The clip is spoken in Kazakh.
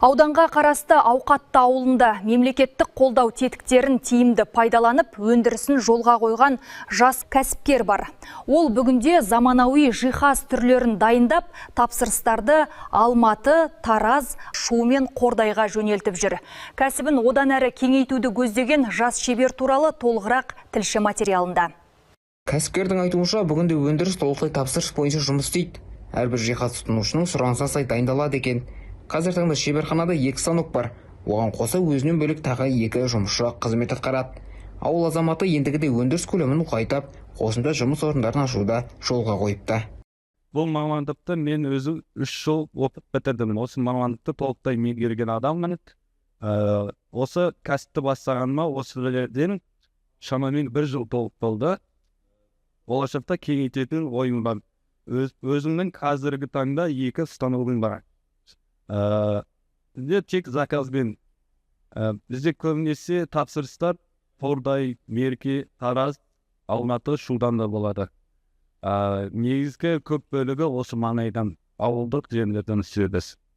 Ауданға қарасты Ауқатты ауылында мемлекеттік қолдау тетіктерін тиімді пайдаланып, өндірісін жолға қойған жас кәсіпкер бар. Ол бүгінде заманауи жиһаз түрлерін дайындап, тапсырыстарды Алматы, Тараз, Шу мен Қордайға жөнелтіп жүр. Кәсібін одан әрі кеңейтуді көздеген жас шебер туралы толығырақ тілші материалында. Кәсіпкердің айтуынша, бүгінде өндіріс толықтай тапсырыс бойынша жұмыс істейді. Әрбір жиһаз тұтынушының сұранысына сай дайындалады екен. Қазір таңда шеберханада 2 станок бар. Оған қоса өзінен бөлек тағы 2 жұмысшы қызмет атқарады. Ауыл азаматы ендігіде өндіріс көлемін ұлғайтып, қосымша жұмыс орындарын ашуды жолға қойыпты. Бұл мамандықты мен өзім 3 жыл оқып бітірдім. Осы мамандықты толықтай меңгерген адаммын. Осы кәсіпті бастағаныма осы жерден шамамен 1 жыл толық болды. Болашақта кеңейтетін ойым бар. Өзімнің қазіргі таңда 2 станогым бар. Бізде тек заказбен. Бізде көбінесе тапсырыстар Қордай, Мерке, Тараз, Алматы, Шудан да болады. Негізгі көп бөлігі осы маңайдан, ауылдық жерлерден түседі.